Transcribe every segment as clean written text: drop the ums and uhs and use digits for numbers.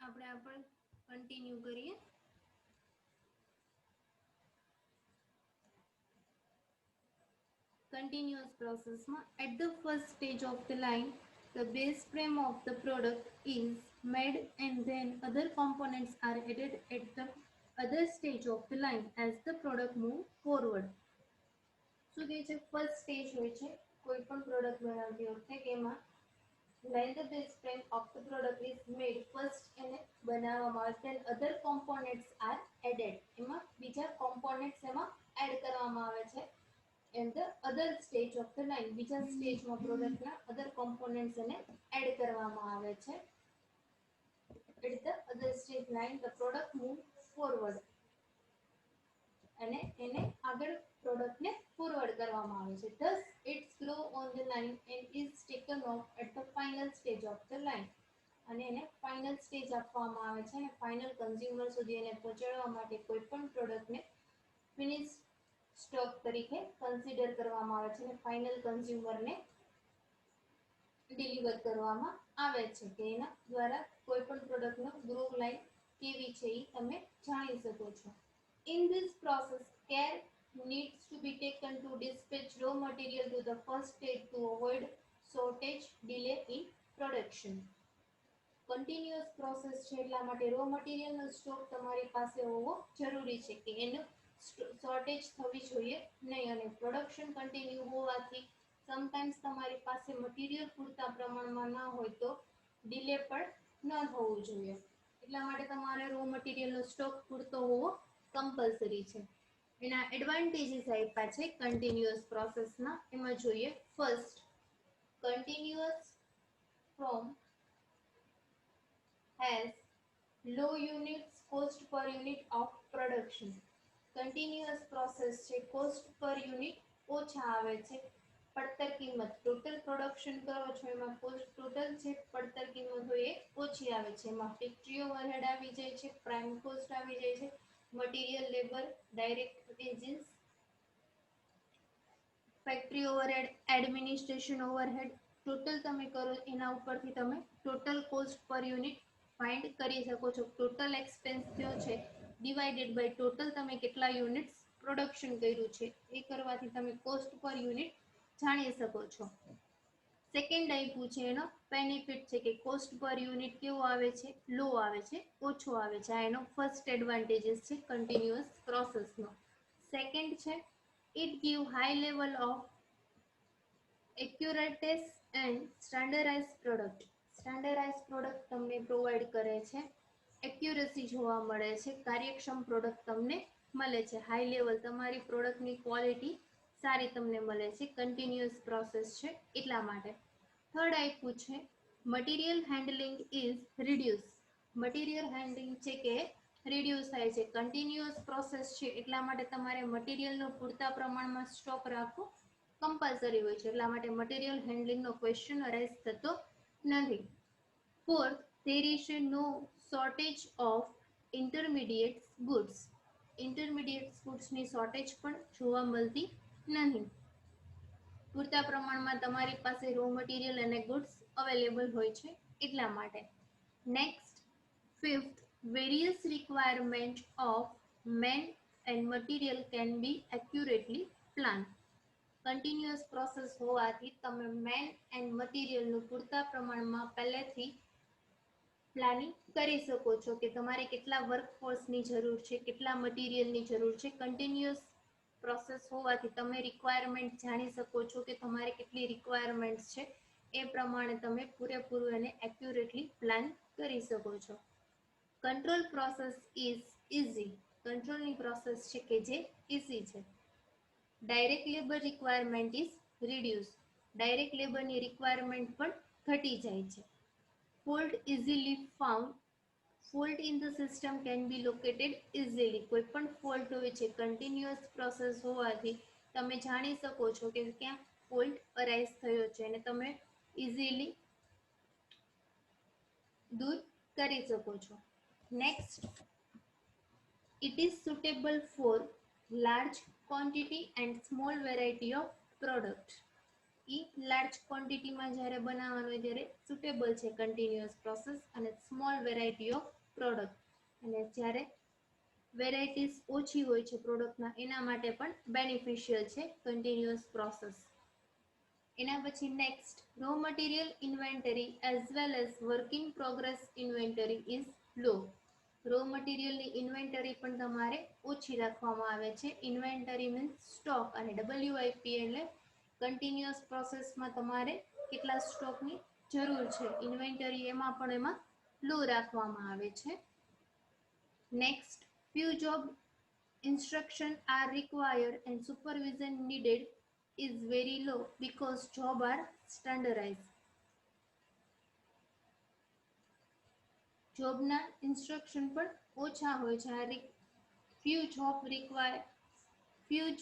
આપણે કન્ટિન્યુ કરીએ. Continuous process at the first stage of the line, the base frame of the product is made and then other components are added at the other stage of the line as the product move forward. શું કહે છે? First stage હોય છે કોઈ પણ product બનાવતી વખતે કે એમાં when the base frame of the product is made, first એને બનાવવામાં આવે then other components are added. એમાં બીજા components એમાં એડ કરવામાં આવે છે. And the other stage of the line, બીજા સ્ટેજમાં પ્રોડક્ટના other components એને એડ કરવામાં આવે છે. At the other stage line, the product move forward. અને એને આગળ પ્રોડક્ટને ફોરવર્ડ કરવામાં આવે છે. Thus its flow on the line and is taken off at the final stage of the line. અને એને ફાઇનલ સ્ટેજ આપવામાં આવે છે અને ફાઇનલ કન્ઝ્યુમર સુધી એને પહોંચાડવા માટે કોઈ પણ પ્રોડક્ટને ફિનિશ સ્ટોક તરીકે કન્સિડર કરવામાં આવે છે અને ફાઇનલ કન્ઝ્યુમરને ડિલિવર કરવામાં આવે છે કે એના દ્વારા કોઈ પણ પ્રોડક્ટનો ગ્રો લાઈન કેવી છે એ તમે જાણી શકો છો. In this process, care needs to be taken to dispatch raw material to the first stage to avoid shortage delay in production. Continuous process છે એટલા માટે રો મટીરિયલનો સ્ટોક તમારી પાસે હોવો જરૂરી છે કે એનો શોર્ટેજ થવી જોઈએ નહીં અને પ્રોડક્શન કન્ટિન્યુ હોવાથી સમટાઈમ્સ તમારી પાસે મટીરિયલ પૂરતા પ્રમાણમાં ના હોય તો ડિલે પણ ન થવું જોઈએ. એટલા માટે તમારે રો મટીરિયલનો સ્ટોક પૂરતો હોવો કમ્પલસરી છે. એના એડવાન્ટેજીસ આપ્યા છે કન્ટિન્યુઅસ પ્રોસેસના. એમાં જોઈએ first, continuous from has low units cost per unit of production. Continuous process છે cost per unit ઓછા આવે છે. પડતર કિંમત ટોટલ પ્રોડક્શન કરો છો એમાં કોસ્ટ ટોટલ છે પડતર કિંમત હોય એ ઓછી આવે છે. એમાં ફેક્ટરી ઓવરહેડ આવી જાય છે, પ્રાઇમ કોસ્ટ આવી જાય છે, material, labour, direct veggies, factory overhead, administration overhead total તમે કરો એના ઉપરથી તમે ટોટલ કોસ્ટ પર યુનિટ ફાઇન્ડ કરી શકો છો. ટોટલ એક્સપેન્સ થયો છે ડિવાઇડેડ બાય ટોટલ તમે કેટલા યુનિટ્સ પ્રોડક્શન કર્યું છે એ કરવાથી તમે કોસ્ટ પર યુનિટ જાણી શકો છો. સેકન્ડ આપ્યું છે એનો બેનિફિટ છે કે કોસ્ટ પર યુનિટ કેવો આવે છે? લો આવે છે, ઓછો આવે છે. આ એનો ફર્સ્ટ એડવાન્ટેજીસ છે કન્ટિન્યુઅસ પ્રોસેસનો. સેકન્ડ છે it give high level of accurateness and standardized product. Standardize product તમને પ્રોવાઈડ કરે છે, એક્યુરસી જોવા મળે છે, કાર્યક્ષમ પ્રોડક્ટ તમને મળે છે. હાઈ લેવલ તમારી પ્રોડક્ટની ક્વોલિટી સારી તમને મળે છે. કન્ટિન્યુઅસ પ્રોસેસ છે એટલા માટે. થર્ડ આપ્યું છે material handling is reduce. Material handling છે કે રિડ્યુસ થાય છે. કન્ટિન્યુઅસ પ્રોસેસ છે એટલા માટે તમારે મટીરિયલનો પૂરતા પ્રમાણમાં સ્ટોક રાખવો કમ્પલસરી હોય છે. એટલા માટે મટીરિયલ હેન્ડલિંગનો ક્વેશ્ચન અરાઇઝ થતો નથી. Fourth, there is no shortage of intermediate goods. Intermediate ગુડ્સની શોર્ટેજ પણ જોવા મળતી નહીં. પૂરતા પ્રમાણમાં તમારી પાસે રો મટીરિયલ અને ગુડ્સ અવેલેબલ હોય છે એટલા માટે. Next, fifth, various requirement of man and material can be accurately plan. Continuous process હોવાથી તમે મેન એન્ડ મટીરિયલનું પૂરતા પ્રમાણમાં પહેલેથી પ્લાનિંગ કરી શકો છો કે તમારે કેટલા વર્કફોર્સની જરૂર છે, કેટલા મટીરિયલની જરૂર છે. કન્ટિન્યુઅસ પ્રોસેસ હોવાથી તમે રિક્વાયરમેન્ટ જાણી શકો છો કે તમારે કેટલી રિક્વાયરમેન્ટ્સ છે એ પ્રમાણે તમે પૂરેપૂરું એને એક્યુરેટલી પ્લાન કરી શકો છો. Control process is easy. કંટ્રોલની પ્રોસેસ છે કે જે ઇઝી છે. Direct labour requirement is reduce. Direct લેબરની રિક્વાયરમેન્ટ પણ ઘટી જાય છે. Fault easily found. Fault in the system can be located easily. કોઈ પણ ફોલ્ટ હોય છે કન્ટિન્યુઅસ પ્રોસેસ હોવાથી તમે જાણી શકો છો કે ક્યાં ફોલ્ટ અરાઇઝ થયો છે અને તમે ઇઝીલી દૂર કરી શકો છો. Next, it is suitable for large quantity and small variety of product. એ લાર્જ ક્વોન્ટિટીમાં જ્યારે બનાવવાનું હોય ત્યારે સુટેબલ છે કન્ટિન્યુઅસ પ્રોસેસ અને સ્મોલ વેરાયટી ઓફ પ્રોડક્ટ. અને જ્યારે વેરાયટીઝ ઓછી હોય છે પ્રોડક્ટના એના માટે પણ બેનિફિશિયલ છે કન્ટિન્યુઅસ પ્રોસેસ. એના પછી next raw material inventory as well as work in progress inventory is low. Raw મટીરિયલની ઇન્વેન્ટરી પણ તમારે ઓછી રાખવામાં આવે છે. ઇન્વેન્ટરી મીન્સ સ્ટોક અને WIP એટલે કન્ટિન્યુઅસ પ્રોસેસમાં તમારે કેટલા સ્ટોકની જરૂર છે ઇન્વેન્ટરી એમાં લો રાખવામાં આવે છે. Next few job instruction are required and supervision needed is very low because job are standardized. જોબના ઇન્સ્ટ્રક્શન પણ ઓછા હોય છે. few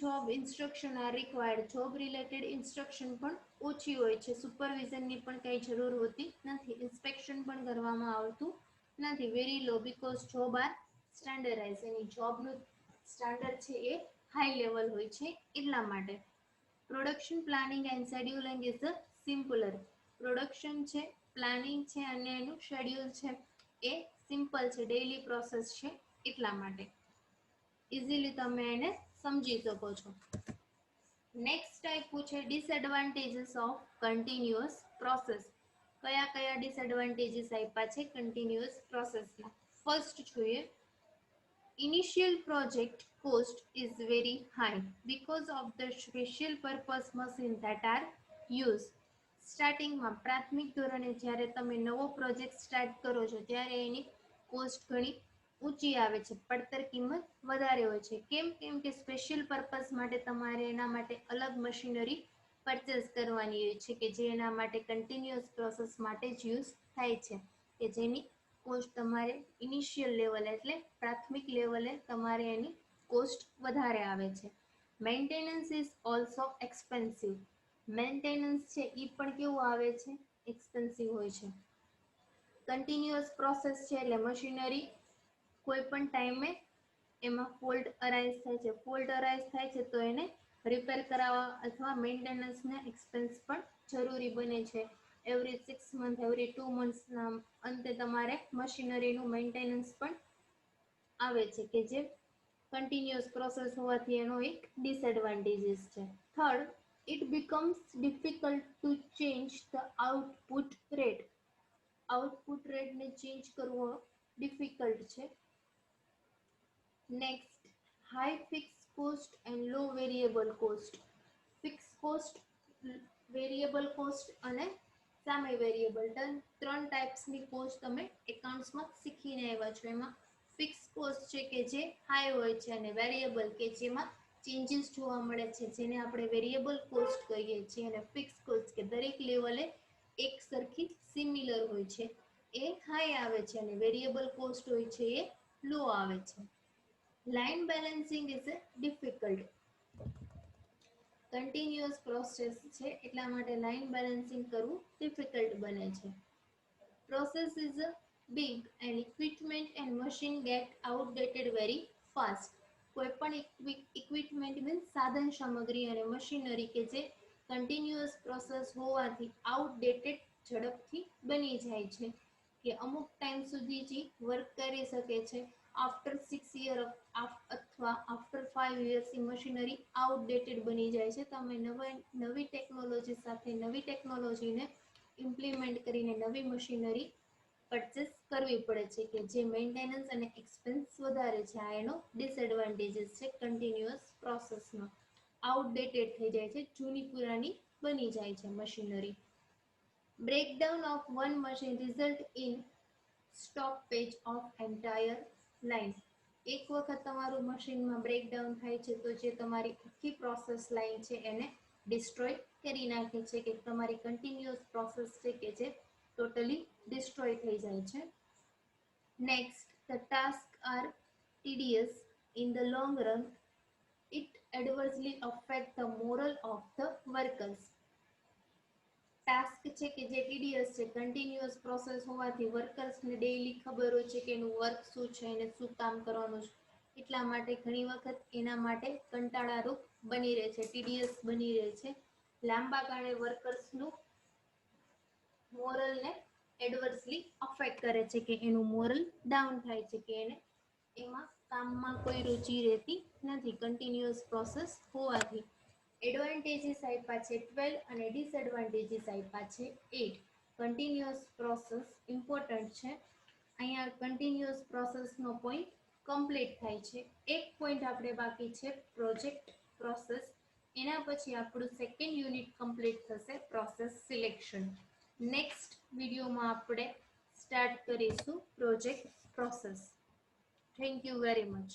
job instruction are required. Job related instruction પણ ઓછી હોય છે. સુપરવિઝનની પણ કંઈ જરૂર હોતી નથી. ઇન્સ્પેક્શન પણ કરવામાં આવતું નથી. Very low because job are standardize. એની જોબનું સ્ટાન્ડર્ડ છે એ હાઈ લેવલ હોય છે એટલા માટે. Production planning and scheduling is a simpler. Production છે, પ્લાનિંગ છે અને એનું શેડ્યુલ છે એ સિમ્પલ છે, ડેઇલી પ્રોસેસ છે એટલા માટે. ઇઝીલી તમે એને સમજી શકો છો. નેક્સ્ટ ટાઈપ પૂછે ડિસએડવાન્ટેજીસ ઓફ કન્ટિન્યુઅસ પ્રોસેસ. કયા કયા ડિસએડવાન્ટેજીસ આપ્યા છે કન્ટિન્યુઅસ પ્રોસેસના. ફર્સ્ટ જોઈએ, initial project cost is very high because of the special purpose machine that are used. સ્ટાર્ટિંગમાં પ્રાથમિક ધોરણે જ્યારે તમે નવો પ્રોજેક્ટ સ્ટાર્ટ કરો છો ત્યારે એની કોસ્ટ ઘણી ઊંચી આવે છે, પડતર કિંમત વધારે હોય છે. કેમ? કેમ કે સ્પેશિયલ પર્પસ માટે તમારે એના માટે અલગ મશીનરી પરચેસ કરવાની હોય છે કે જે એના માટે કન્ટિન્યુઅસ પ્રોસેસ માટે જ યુઝ થાય છે, કે જેની કોસ્ટ તમારે ઇનિશિયલ લેવલે એટલે પ્રાથમિક લેવલે તમારે એની કોસ્ટ વધારે આવે છે. Maintenance is also expensive. Maintenance છે એ પણ કેવું આવે છે? એક્સપેન્સિવ હોય છે. કન્ટિન્યુઅસ પ્રોસેસ છે એટલે મશીનરી કોઈ પણ ટાઈમે એમાં ફોલ્ટ અરાઇઝ થાય છે. ફોલ્ટ અરાઇઝ થાય છે તો એને રિપેર કરાવવા અથવા મેન્ટેનન્સના એક્સપેન્સ પણ જરૂરી બને છે. એવરી 6 મંથ, એવરી 2 મંથ્સના અંતે તમારે મશીનરીનું મેન્ટેનન્સ પણ આવે છે કે જે કન્ટિન્યુઅસ પ્રોસેસ હોવાથી એનો એક ડિસએડવાન્ટેજીસ છે. Third, it becomes difficult to change the output rate. Output રેટને ચેન્જ કરવો ડિફિકલ્ટ છે. Next, high fix cost and low variable cost. Fix cost, variable cost અને સામે વેરિયેબલ, ત્રણ ટાઈપ્સની કોસ્ટ તમે એકાઉન્ટ્સમાં શીખીને આવ્યા છો. એમાં ફિક્સ કોસ્ટ છે કે જે હાઈ હોય છે અને વેરિયેબલ કે જેમાં ચેન્જીસ જોવા મળે છે જેને આપણે વેરિયેબલ કોસ્ટ કહીએ છીએ. અને ફિક્સ કોસ્ટ કે દરેક લેવલે એક સરખી સિમિલર હોય છે એ હાઈ આવે છે અને વેરિયેબલ કોસ્ટ હોય છે એ લો આવે છે. Line balancing is difficult. Continuous process છે એટલા માટે લાઇન બેલેન્સિંગ કરવું ડિફિકલ્ટ બને છે. Process is big and equipment and machine get outdated very fast. કોઈ પણ ઇક્વિપમેન્ટ મીન્સ સાધન સામગ્રી અને મશીનરી કે જે કન્ટિન્યુઅસ પ્રોસેસ હોવાથી આઉટડેટેડ ઝડપથી બની જાય છે, કે અમુક ટાઈમ સુધી જે વર્ક કરી શકે છે. આફ્ટર 6 યર અથવા આફ્ટર 5 યર્સ એ મશીનરી આઉટડેટેડ બની જાય છે. તો અમે નવી ટેકનોલોજી સાથે નવી ટેકનોલોજીને ઇમ્પ્લિમેન્ટ કરીને નવી મશીનરી પરચેસ કરવી પડે છે કે જે મેન્ટેનન્સ અને એક્સપેન્સ વધારે છે. આ એનો ડિસએડવાન્ટેજીસ છે કન્ટિન્યુઅસ પ્રોસેસમાં. આઉટડેટેડ થઈ જાય છે, જૂની પુરાની બની જાય છે machinery. Breakdown of one machine result in stoppage of entire line. એક વખત તમારું મશીનમાં બ્રેકડાઉન થાય છે તો જે તમારી આખી પ્રોસેસ લાઇન છે એને ડિસ્ટ્રોય કરી નાખે છે, કે તમારી કન્ટિન્યુઅસ પ્રોસેસ છે કે જે ટોટલી ડિસ્ટ્રોય થઈ જાય છે. Next, the tasks are tedious in the long run. It adversely affect the moral of the workers. Task છે કે જે ટીડીયસ છે, કન્ટિન્યુઅસ પ્રોસેસ હોવાથી વર્કર્સને ડેઈલી ખબર હોય છે કે એનું વર્ક શું છે અને શું કામ કરવાનું છે, એટલા માટે ઘણી વખત એના માટે કંટાળારૂપ બની રહે છે, ટીડીયસ બની રહે છે. લાંબા ગાળે વર્કર્સનું મોરલને એડવર્સલી અફેક્ટ કરે છે, કે એનું મોરલ ડાઉન થાય છે, કે એને એમાં કામમાં કોઈ રુચિ રહેતી નથી કન્ટિન્યુઅસ પ્રોસેસ હોવાથી. એડવાન્ટેજીસ આપ્યા છે 12 અને ડિસએડવાન્ટેજીસ આપ્યા છે 8. કન્ટિન્યુઅસ પ્રોસેસ ઇમ્પોર્ટન્ટ છે. અહીંયા કન્ટિન્યુઅસ પ્રોસેસનો પોઈન્ટ કમ્પ્લીટ થાય છે. એક પોઈન્ટ આપણે બાકી છે પ્રોજેક્ટ પ્રોસેસ. એના પછી આપણું સેકન્ડ યુનિટ કમ્પ્લીટ થશે પ્રોસેસ સિલેક્શન. નેક્સ્ટ વિડીયોમાં આપણે સ્ટાર્ટ કરીશું project process. Thank you very much.